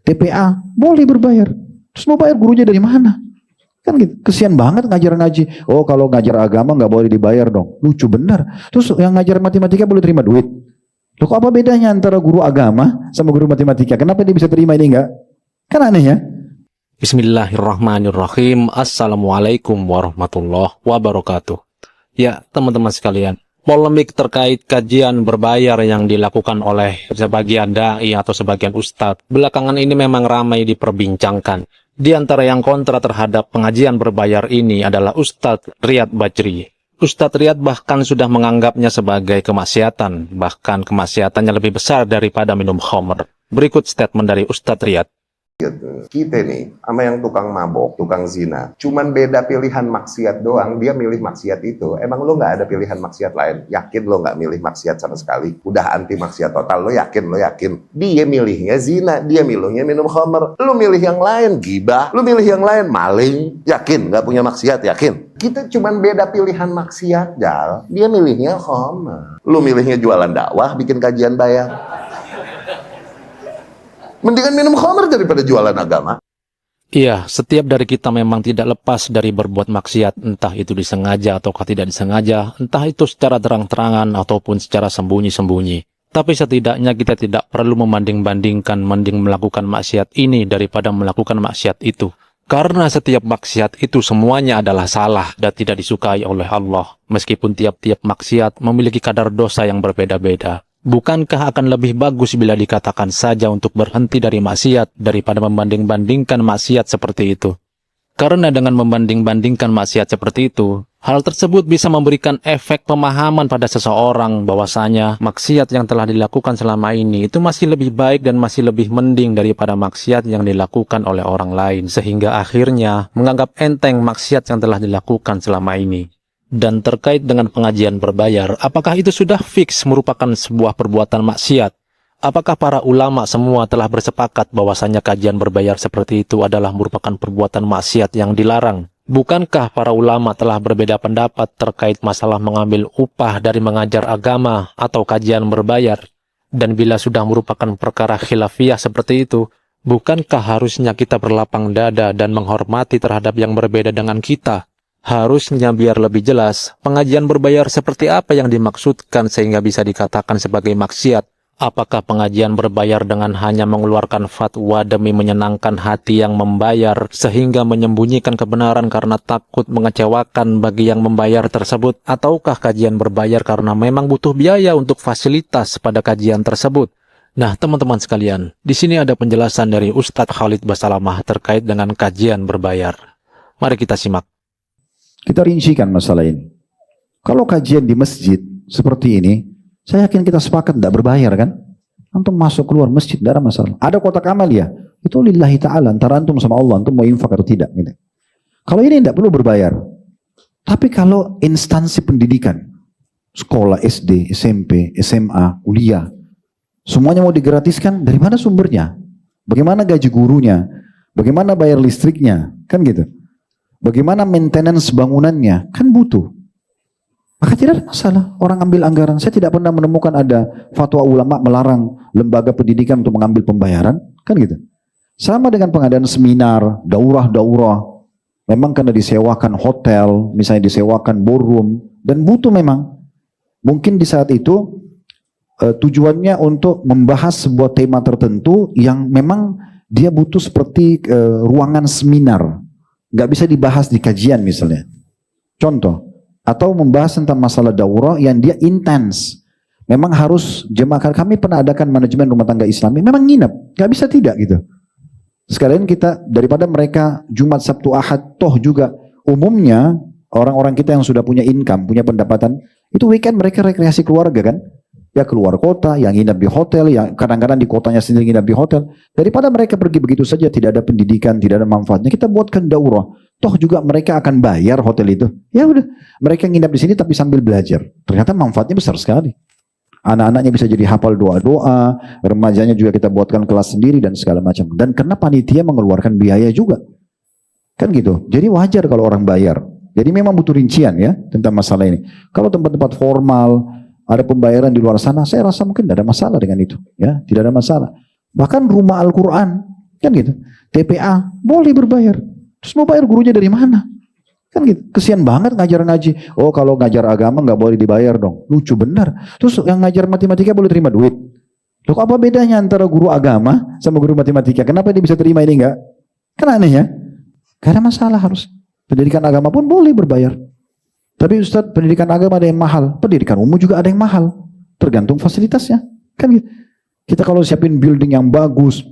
TPA boleh berbayar. Terus mau bayar gurunya dari mana? Kan gitu. Kesian banget ngajar ngaji. Oh kalau ngajar agama nggak boleh dibayar dong. Lucu benar. Terus yang ngajar matematika boleh terima duit. Loh kok apa bedanya antara guru agama sama guru matematika? Kenapa dia bisa terima ini enggak? Kan aneh ya. Bismillahirrahmanirrahim. Assalamualaikum warahmatullahi wabarakatuh. Ya teman-teman sekalian, polemik terkait kajian berbayar yang dilakukan oleh sebagian dai atau sebagian ustadz belakangan ini memang ramai diperbincangkan. Di antara yang kontra terhadap pengajian berbayar ini adalah Ustadz Riyad Bajri. Ustadz Riyad bahkan sudah menganggapnya sebagai kemaksiatan, bahkan kemaksiatannya lebih besar daripada minum khamr. Berikut statement dari Ustadz Riyad. Kita nih, sama yang tukang mabok, tukang zina, cuman beda pilihan maksiat doang, dia milih maksiat itu. Emang lo nggak ada pilihan maksiat lain? Yakin lo nggak milih maksiat sama sekali? Udah anti maksiat total, lo yakin? Dia milihnya zina, dia milihnya minum khamr. Lo milih yang lain, gibah. Lo milih yang lain, maling. Yakin? Nggak punya maksiat, yakin? Kita cuman beda pilihan maksiat, Jal. Dia milihnya khamr. Lo milihnya jualan dakwah, bikin kajian bayar. Mendingan minum khamr daripada jualan agama. Iya, setiap dari kita memang tidak lepas dari berbuat maksiat, entah itu disengaja ataukah tidak disengaja, entah itu secara terang-terangan ataupun secara sembunyi-sembunyi. Tapi setidaknya kita tidak perlu membanding-bandingkan mending melakukan maksiat ini daripada melakukan maksiat itu. Karena setiap maksiat itu semuanya adalah salah dan tidak disukai oleh Allah, meskipun tiap-tiap maksiat memiliki kadar dosa yang berbeda-beda. Bukankah akan lebih bagus bila dikatakan saja untuk berhenti dari maksiat daripada membanding-bandingkan maksiat seperti itu? Karena dengan membanding-bandingkan maksiat seperti itu, hal tersebut bisa memberikan efek pemahaman pada seseorang bahwasanya maksiat yang telah dilakukan selama ini itu masih lebih baik dan masih lebih mending daripada maksiat yang dilakukan oleh orang lain, sehingga akhirnya menganggap enteng maksiat yang telah dilakukan selama ini. Dan terkait dengan pengajian berbayar, apakah itu sudah fix merupakan sebuah perbuatan maksiat? Apakah para ulama semua telah bersepakat bahwasanya kajian berbayar seperti itu adalah merupakan perbuatan maksiat yang dilarang? Bukankah para ulama telah berbeda pendapat terkait masalah mengambil upah dari mengajar agama atau kajian berbayar? Dan bila sudah merupakan perkara khilafiyah seperti itu, bukankah harusnya kita berlapang dada dan menghormati terhadap yang berbeda dengan kita? Harusnya biar lebih jelas, pengajian berbayar seperti apa yang dimaksudkan sehingga bisa dikatakan sebagai maksiat. Apakah pengajian berbayar dengan hanya mengeluarkan fatwa demi menyenangkan hati yang membayar sehingga menyembunyikan kebenaran karena takut mengecewakan bagi yang membayar tersebut? Ataukah kajian berbayar karena memang butuh biaya untuk fasilitas pada kajian tersebut? Nah teman-teman sekalian, di sini ada penjelasan dari Ustadz Khalid Basalamah terkait dengan kajian berbayar. Mari kita simak. Kita rincikan masalah ini. Kalau kajian di masjid seperti ini, saya yakin kita sepakat tidak berbayar kan? Antum masuk keluar masjid tidak ada masalah. Ada kotak amal ya, itu lillahi ta'ala, antara antum sama Allah, antum mau infak atau tidak. Gitu. Kalau ini tidak perlu berbayar. Tapi kalau instansi pendidikan, sekolah SD, SMP, SMA, kuliah, semuanya mau digratiskan, dari mana sumbernya? Bagaimana gaji gurunya? Bagaimana bayar listriknya? Kan gitu. Bagaimana maintenance bangunannya? Kan butuh. Maka tidak ada masalah orang ambil anggaran. Saya tidak pernah menemukan ada fatwa ulama melarang lembaga pendidikan untuk mengambil pembayaran. Kan gitu. Sama dengan pengadaan seminar, daurah-daurah. Memang karena disewakan hotel, misalnya disewakan ballroom. Dan butuh memang. Mungkin di saat itu tujuannya untuk membahas sebuah tema tertentu yang memang dia butuh seperti ruangan seminar. Nggak bisa dibahas di kajian misalnya. Contoh, atau membahas tentang masalah daurah yang dia intens. Memang harus jemaah, kami pernah adakan manajemen rumah tangga Islami, memang nginep, nggak bisa tidak gitu. Sekalian kita, daripada mereka Jumat, Sabtu, Ahad, toh juga umumnya orang-orang kita yang sudah punya income, punya pendapatan, itu weekend mereka rekreasi keluarga kan. Ya keluar kota, yang nginap di hotel, yang kadang-kadang di kotanya sendiri nginap di hotel. Daripada mereka pergi begitu saja, tidak ada pendidikan, tidak ada manfaatnya, kita buatkan daurah. Toh juga mereka akan bayar hotel itu. Ya udah, mereka nginap di sini tapi sambil belajar. Ternyata manfaatnya besar sekali. Anak-anaknya bisa jadi hafal doa-doa, remajanya juga kita buatkan kelas sendiri dan segala macam. Dan karena panitia mengeluarkan biaya juga. Kan gitu. Jadi wajar kalau orang bayar. Jadi memang butuh rincian ya tentang masalah ini. Kalau tempat-tempat formal, ada pembayaran di luar sana, saya rasa mungkin tidak ada masalah dengan itu, ya, tidak ada masalah. Bahkan rumah Al-Quran, kan gitu. TPA, boleh berbayar. Terus mau bayar gurunya dari mana? Kan gitu. Kesian banget ngajar ngaji. Oh kalau ngajar agama nggak boleh dibayar dong. Lucu benar. Terus yang ngajar matematika boleh terima duit. Loh apa bedanya antara guru agama sama guru matematika? Kenapa dia bisa terima ini enggak? Kan aneh ya? Gak ada masalah harus. Pendidikan agama pun boleh berbayar. Tapi Ustadz, pendidikan agama ada yang mahal. Pendidikan umum juga ada yang mahal. Tergantung fasilitasnya. Kan gitu. Kita kalau siapin building yang bagus,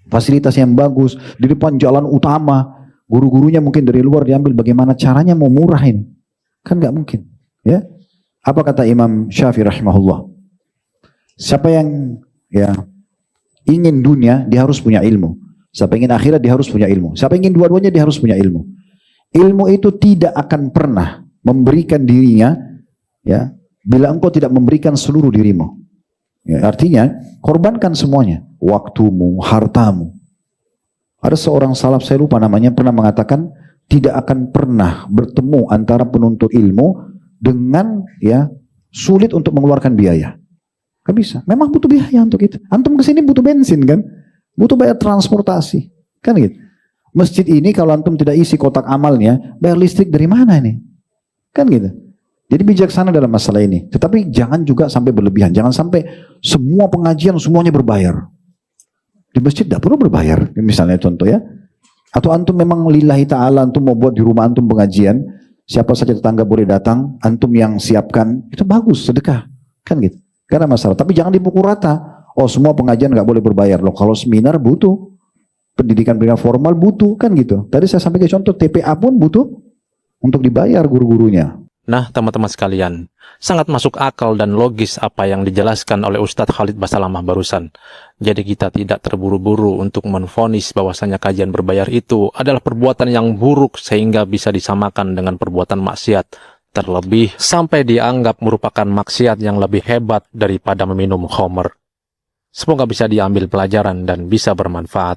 fasilitas yang bagus, di depan jalan utama, guru-gurunya mungkin dari luar diambil, bagaimana caranya mau murahin? Kan gak mungkin. Ya. Apa kata Imam Syafi'i rahimahullah? Siapa yang ingin dunia, dia harus punya ilmu. Siapa ingin akhirat, dia harus punya ilmu. Siapa ingin dua-duanya, dia harus punya ilmu. Ilmu itu tidak akan pernah memberikan dirinya, ya, bila engkau tidak memberikan seluruh dirimu. Ya, artinya, korbankan semuanya. Waktumu, hartamu. Ada seorang salaf, saya lupa namanya, pernah mengatakan, tidak akan pernah bertemu antara penuntut ilmu dengan sulit untuk mengeluarkan biaya. Gak bisa. Memang butuh biaya untuk itu. Antum kesini butuh bensin kan? Butuh bayar transportasi. Kan gitu. Masjid ini kalau antum tidak isi kotak amalnya, bayar listrik dari mana ini? Kan gitu. Jadi bijaksana dalam masalah ini. Tetapi jangan juga sampai berlebihan. Jangan sampai semua pengajian semuanya berbayar. Di masjid tidak perlu berbayar. Misalnya contoh ya. Atau antum memang lillahi ta'ala, antum mau buat di rumah antum pengajian, siapa saja tetangga boleh datang, antum yang siapkan, itu bagus, sedekah. Kan gitu. Gak ada masalah. Tapi jangan dipukul rata. Oh semua pengajian nggak boleh berbayar. Loh kalau seminar butuh. Pendidikan formal butuh. Kan gitu. Tadi saya sampaikan contoh TPA pun butuh untuk dibayar guru-gurunya. Nah, teman-teman sekalian, sangat masuk akal dan logis apa yang dijelaskan oleh Ustadz Khalid Basalamah barusan. Jadi kita tidak terburu-buru untuk menvonis bahwasanya kajian berbayar itu adalah perbuatan yang buruk sehingga bisa disamakan dengan perbuatan maksiat. Terlebih sampai dianggap merupakan maksiat yang lebih hebat daripada meminum khamr. Semoga bisa diambil pelajaran dan bisa bermanfaat.